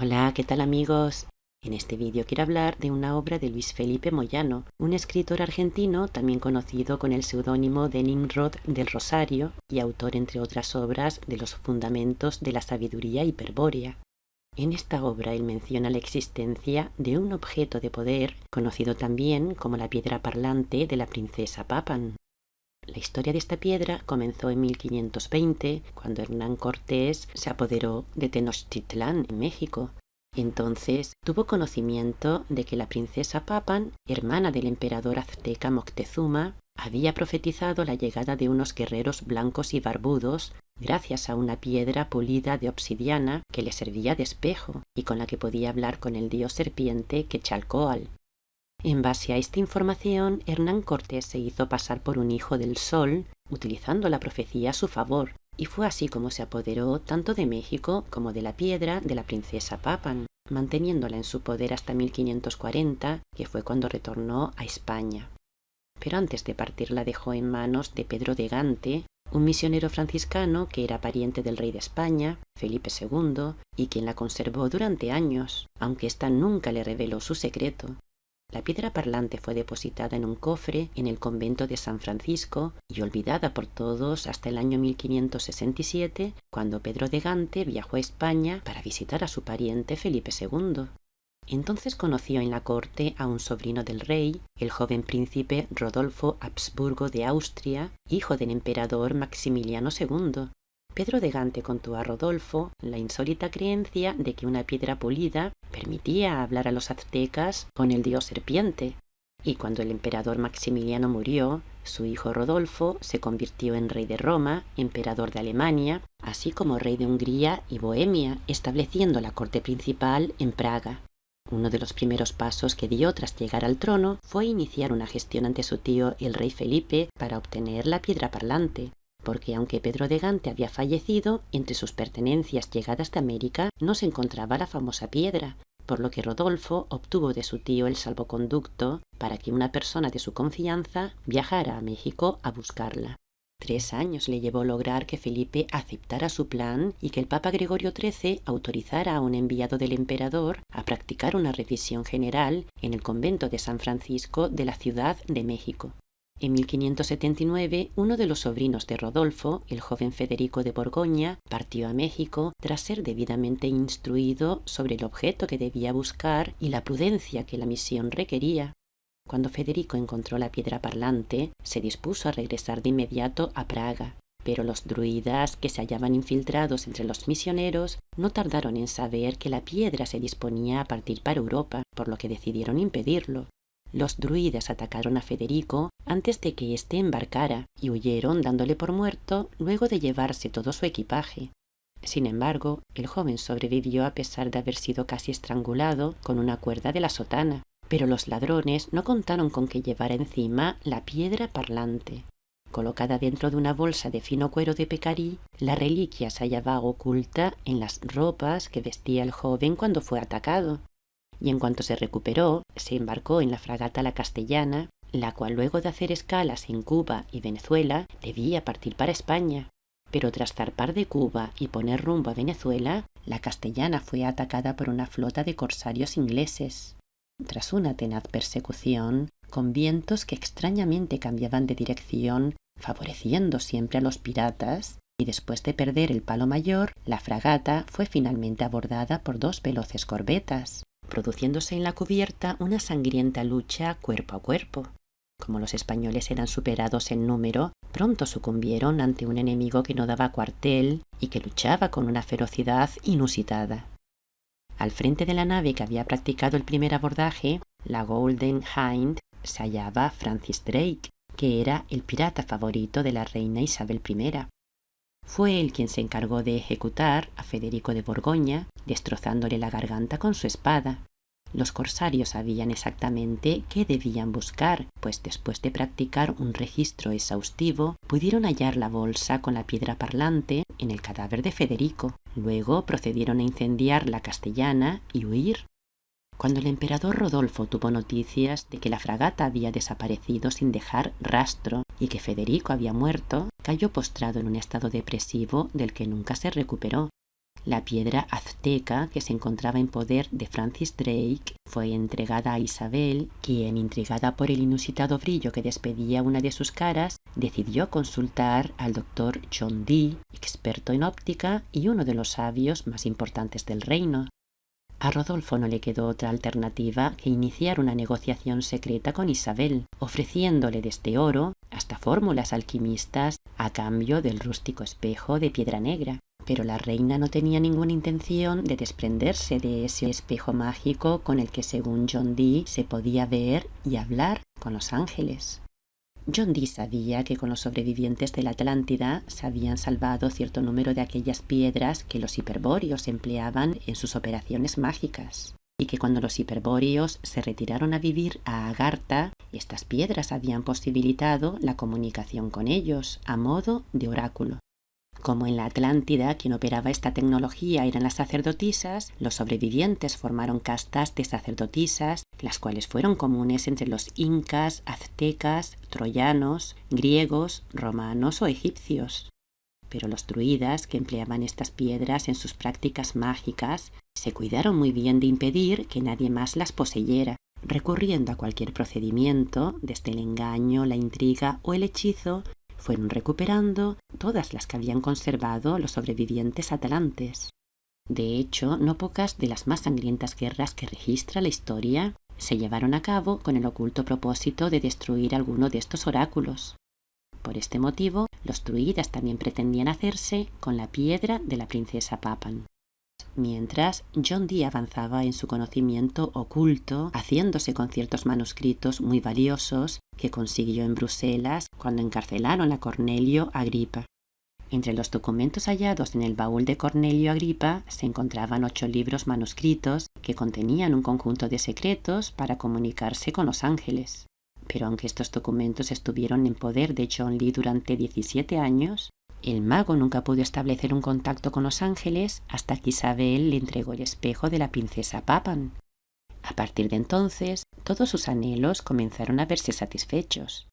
Hola, ¿qué tal amigos? En este vídeo quiero hablar de una obra de Luis Felipe Moyano, un escritor argentino también conocido con el seudónimo de Nimrod del Rosario y autor entre otras obras de los fundamentos de la sabiduría hiperbórea. En esta obra él menciona la existencia de un objeto de poder conocido también como la piedra parlante de la princesa Papan. La historia de esta piedra comenzó en 1520, cuando Hernán Cortés se apoderó de Tenochtitlán, en México. Entonces tuvo conocimiento de que la princesa Papan, hermana del emperador azteca Moctezuma, había profetizado la llegada de unos guerreros blancos y barbudos gracias a una piedra pulida de obsidiana que le servía de espejo y con la que podía hablar con el dios serpiente Quetzalcóatl. En base a esta información, Hernán Cortés se hizo pasar por un hijo del sol, utilizando la profecía a su favor, y fue así como se apoderó tanto de México como de la piedra de la princesa Papan, manteniéndola en su poder hasta 1540, que fue cuando retornó a España. Pero antes de partir la dejó en manos de Pedro de Gante, un misionero franciscano que era pariente del rey de España, Felipe II, y quien la conservó durante años, aunque ésta nunca le reveló su secreto. La piedra parlante fue depositada en un cofre en el convento de San Francisco y olvidada por todos hasta el año 1567, cuando Pedro de Gante viajó a España para visitar a su pariente Felipe II. Entonces conoció en la corte a un sobrino del rey, el joven príncipe Rodolfo Habsburgo de Austria, hijo del emperador Maximiliano II. Pedro de Gante contó a Rodolfo la insólita creencia de que una piedra pulida permitía hablar a los aztecas con el dios serpiente, y cuando el emperador Maximiliano murió, su hijo Rodolfo se convirtió en rey de Roma, emperador de Alemania, así como rey de Hungría y Bohemia, estableciendo la corte principal en Praga. Uno de los primeros pasos que dio tras llegar al trono fue iniciar una gestión ante su tío el rey Felipe para obtener la piedra parlante, porque aunque Pedro de Gante había fallecido, entre sus pertenencias llegadas de América no se encontraba la famosa piedra, por lo que Rodolfo obtuvo de su tío el salvoconducto para que una persona de su confianza viajara a México a buscarla. 3 años le llevó lograr que Felipe aceptara su plan y que el Papa Gregorio XIII autorizara a un enviado del emperador a practicar una revisión general en el convento de San Francisco de la Ciudad de México. En 1579, uno de los sobrinos de Rodolfo, el joven Federico de Borgoña, partió a México tras ser debidamente instruido sobre el objeto que debía buscar y la prudencia que la misión requería. Cuando Federico encontró la piedra parlante, se dispuso a regresar de inmediato a Praga, pero los druidas que se hallaban infiltrados entre los misioneros no tardaron en saber que la piedra se disponía a partir para Europa, por lo que decidieron impedirlo. Los druidas atacaron a Federico antes de que éste embarcara y huyeron dándole por muerto luego de llevarse todo su equipaje. Sin embargo, el joven sobrevivió a pesar de haber sido casi estrangulado con una cuerda de la sotana, pero los ladrones no contaron con que llevara encima la piedra parlante. Colocada dentro de una bolsa de fino cuero de pecarí, la reliquia se hallaba oculta en las ropas que vestía el joven cuando fue atacado. Y en cuanto se recuperó, se embarcó en la fragata La Castellana, la cual luego de hacer escalas en Cuba y Venezuela debía partir para España. Pero tras zarpar de Cuba y poner rumbo a Venezuela, La Castellana fue atacada por una flota de corsarios ingleses. Tras una tenaz persecución, con vientos que extrañamente cambiaban de dirección, favoreciendo siempre a los piratas, y después de perder el palo mayor, la fragata fue finalmente abordada por 2 veloces corbetas, produciéndose en la cubierta una sangrienta lucha cuerpo a cuerpo. Como los españoles eran superados en número, pronto sucumbieron ante un enemigo que no daba cuartel y que luchaba con una ferocidad inusitada. Al frente de la nave que había practicado el primer abordaje, la Golden Hind, se hallaba Francis Drake, que era el pirata favorito de la reina Isabel I. Fue él quien se encargó de ejecutar a Federico de Borgoña, destrozándole la garganta con su espada. Los corsarios sabían exactamente qué debían buscar, pues después de practicar un registro exhaustivo, pudieron hallar la bolsa con la piedra parlante en el cadáver de Federico. Luego procedieron a incendiar La Castellana y huir. Cuando el emperador Rodolfo tuvo noticias de que la fragata había desaparecido sin dejar rastro y que Federico había muerto, cayó postrado en un estado depresivo del que nunca se recuperó. La piedra azteca que se encontraba en poder de Francis Drake fue entregada a Isabel, quien, intrigada por el inusitado brillo que despedía una de sus caras, decidió consultar al doctor John Dee, experto en óptica y uno de los sabios más importantes del reino. A Rodolfo no le quedó otra alternativa que iniciar una negociación secreta con Isabel, ofreciéndole desde oro hasta fórmulas alquimistas a cambio del rústico espejo de piedra negra. Pero la reina no tenía ninguna intención de desprenderse de ese espejo mágico con el que, según John Dee, se podía ver y hablar con los ángeles. John Dee sabía que con los sobrevivientes de la Atlántida se habían salvado cierto número de aquellas piedras que los hiperbóreos empleaban en sus operaciones mágicas, y que cuando los hiperbóreos se retiraron a vivir a Agartha, estas piedras habían posibilitado la comunicación con ellos a modo de oráculo. Como en la Atlántida quien operaba esta tecnología eran las sacerdotisas, los sobrevivientes formaron castas de sacerdotisas, las cuales fueron comunes entre los incas, aztecas, troyanos, griegos, romanos o egipcios. Pero los druidas, que empleaban estas piedras en sus prácticas mágicas, se cuidaron muy bien de impedir que nadie más las poseyera, recurriendo a cualquier procedimiento, desde el engaño, la intriga o el hechizo. Fueron recuperando todas las que habían conservado los sobrevivientes atlantes. De hecho, no pocas de las más sangrientas guerras que registra la historia se llevaron a cabo con el oculto propósito de destruir alguno de estos oráculos. Por este motivo, los druidas también pretendían hacerse con la piedra de la princesa Papan. Mientras, John Dee avanzaba en su conocimiento oculto, haciéndose con ciertos manuscritos muy valiosos que consiguió en Bruselas cuando encarcelaron a Cornelio Agripa. Entre los documentos hallados en el baúl de Cornelio Agripa se encontraban 8 libros manuscritos que contenían un conjunto de secretos para comunicarse con los ángeles. Pero aunque estos documentos estuvieron en poder de John Dee durante 17 años, el mago nunca pudo establecer un contacto con los ángeles hasta que Isabel le entregó el espejo de la princesa Papan. A partir de entonces, todos sus anhelos comenzaron a verse satisfechos.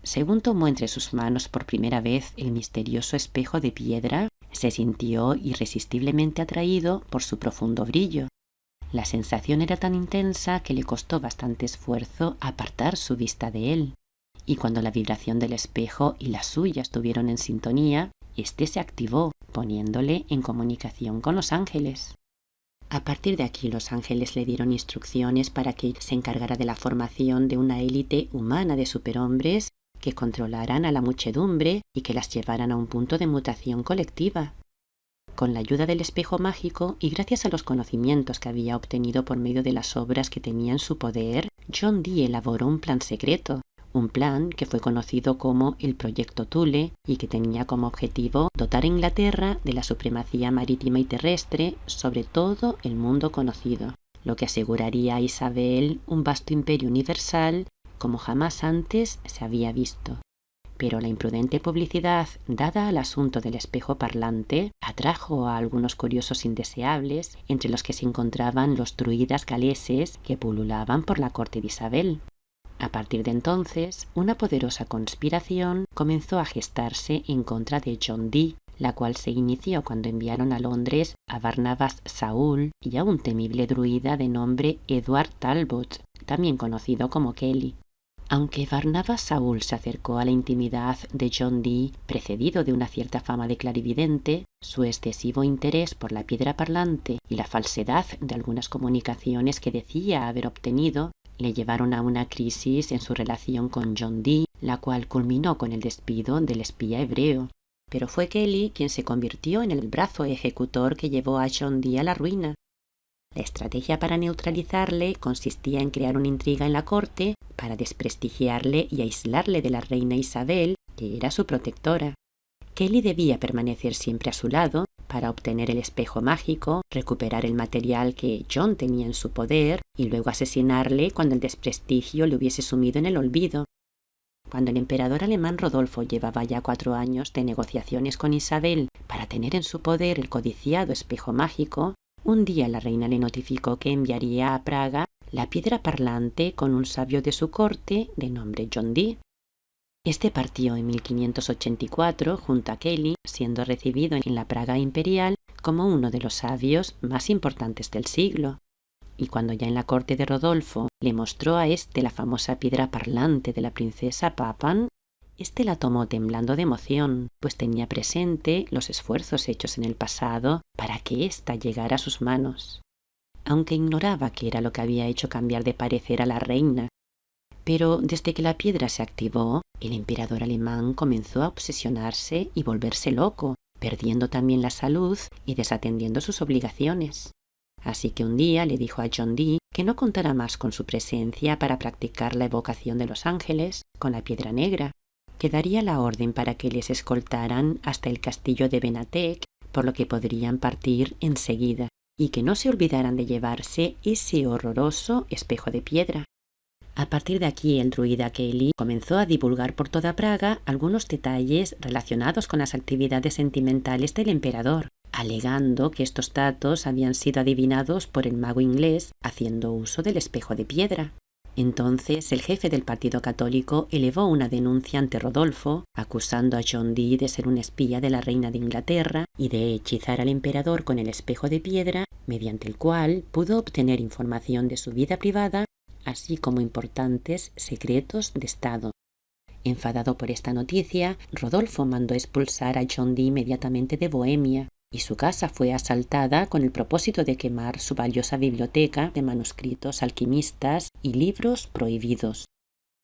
Según tomó entre sus manos por primera vez el misterioso espejo de piedra, se sintió irresistiblemente atraído por su profundo brillo. La sensación era tan intensa que le costó bastante esfuerzo apartar su vista de él. Y cuando la vibración del espejo y la suya estuvieron en sintonía, éste se activó, poniéndole en comunicación con los ángeles. A partir de aquí, los ángeles le dieron instrucciones para que se encargara de la formación de una élite humana de superhombres que controlaran a la muchedumbre y que las llevaran a un punto de mutación colectiva. Con la ayuda del espejo mágico y gracias a los conocimientos que había obtenido por medio de las obras que tenía en su poder, John Dee elaboró un plan secreto. Un plan que fue conocido como el Proyecto Thule y que tenía como objetivo dotar a Inglaterra de la supremacía marítima y terrestre sobre todo el mundo conocido, lo que aseguraría a Isabel un vasto imperio universal como jamás antes se había visto. Pero la imprudente publicidad dada al asunto del espejo parlante atrajo a algunos curiosos indeseables, entre los que se encontraban los druidas galeses que pululaban por la corte de Isabel. A partir de entonces, una poderosa conspiración comenzó a gestarse en contra de John Dee, la cual se inició cuando enviaron a Londres a Barnabas Saúl y a un temible druida de nombre Edward Talbot, también conocido como Kelly. Aunque Barnabas Saúl se acercó a la intimidad de John Dee, precedido de una cierta fama de clarividente, su excesivo interés por la piedra parlante y la falsedad de algunas comunicaciones que decía haber obtenido le llevaron a una crisis en su relación con John Dee, la cual culminó con el despido del espía hebreo. Pero fue Kelly quien se convirtió en el brazo ejecutor que llevó a John Dee a la ruina. La estrategia para neutralizarle consistía en crear una intriga en la corte para desprestigiarle y aislarle de la reina Isabel, que era su protectora. Kelly debía permanecer siempre a su lado para obtener el espejo mágico, recuperar el material que John tenía en su poder y luego asesinarle cuando el desprestigio le hubiese sumido en el olvido. Cuando el emperador alemán Rodolfo llevaba ya 4 años de negociaciones con Isabel para tener en su poder el codiciado espejo mágico, un día la reina le notificó que enviaría a Praga la piedra parlante con un sabio de su corte de nombre John Dee. Este partió en 1584 junto a Kelly, siendo recibido en la Praga imperial como uno de los sabios más importantes del siglo. Y cuando ya en la corte de Rodolfo le mostró a este la famosa piedra parlante de la princesa Papan, este la tomó temblando de emoción, pues tenía presente los esfuerzos hechos en el pasado para que ésta llegara a sus manos. Aunque ignoraba qué era lo que había hecho cambiar de parecer a la reina. Pero desde que la piedra se activó, el emperador alemán comenzó a obsesionarse y volverse loco, perdiendo también la salud y desatendiendo sus obligaciones. Así que un día le dijo a John Dee que no contara más con su presencia para practicar la evocación de los ángeles con la piedra negra, que daría la orden para que les escoltaran hasta el castillo de Benatec, por lo que podrían partir enseguida, y que no se olvidaran de llevarse ese horroroso espejo de piedra. A partir de aquí, el druida Kelly comenzó a divulgar por toda Praga algunos detalles relacionados con las actividades sentimentales del emperador, alegando que estos datos habían sido adivinados por el mago inglés haciendo uso del espejo de piedra. Entonces, el jefe del partido católico elevó una denuncia ante Rodolfo, acusando a John Dee de ser un espía de la reina de Inglaterra y de hechizar al emperador con el espejo de piedra, mediante el cual pudo obtener información de su vida privada, así como importantes secretos de Estado. Enfadado por esta noticia, Rodolfo mandó expulsar a John Dee inmediatamente de Bohemia, y su casa fue asaltada con el propósito de quemar su valiosa biblioteca de manuscritos alquimistas y libros prohibidos.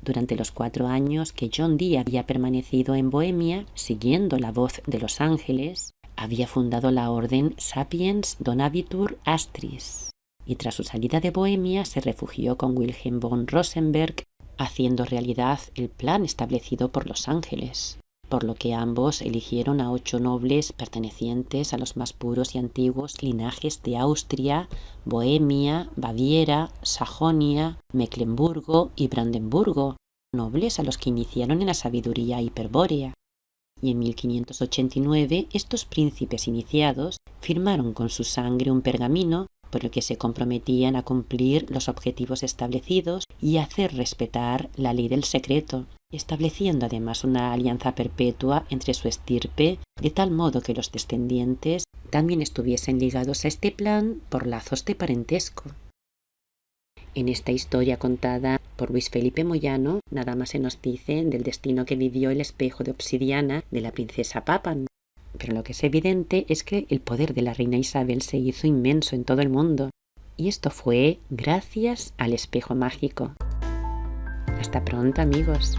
Durante los 4 años que John Dee había permanecido en Bohemia, siguiendo la voz de los ángeles, había fundado la orden Sapiens Donabitur Astris, y tras su salida de Bohemia se refugió con Wilhelm von Rosenberg, haciendo realidad el plan establecido por los ángeles, por lo que ambos eligieron a 8 nobles pertenecientes a los más puros y antiguos linajes de Austria, Bohemia, Baviera, Sajonia, Mecklemburgo y Brandenburgo, nobles a los que iniciaron en la sabiduría hiperbórea. Y en 1589 estos príncipes iniciados firmaron con su sangre un pergamino por el que se comprometían a cumplir los objetivos establecidos y a hacer respetar la ley del secreto, estableciendo además una alianza perpetua entre su estirpe, de tal modo que los descendientes también estuviesen ligados a este plan por lazos de parentesco. En esta historia contada por Luis Felipe Moyano, nada más se nos dice del destino que vivió el espejo de obsidiana de la princesa Papan. Pero lo que es evidente es que el poder de la reina Isabel se hizo inmenso en todo el mundo. Y esto fue gracias al espejo mágico. Hasta pronto, amigos.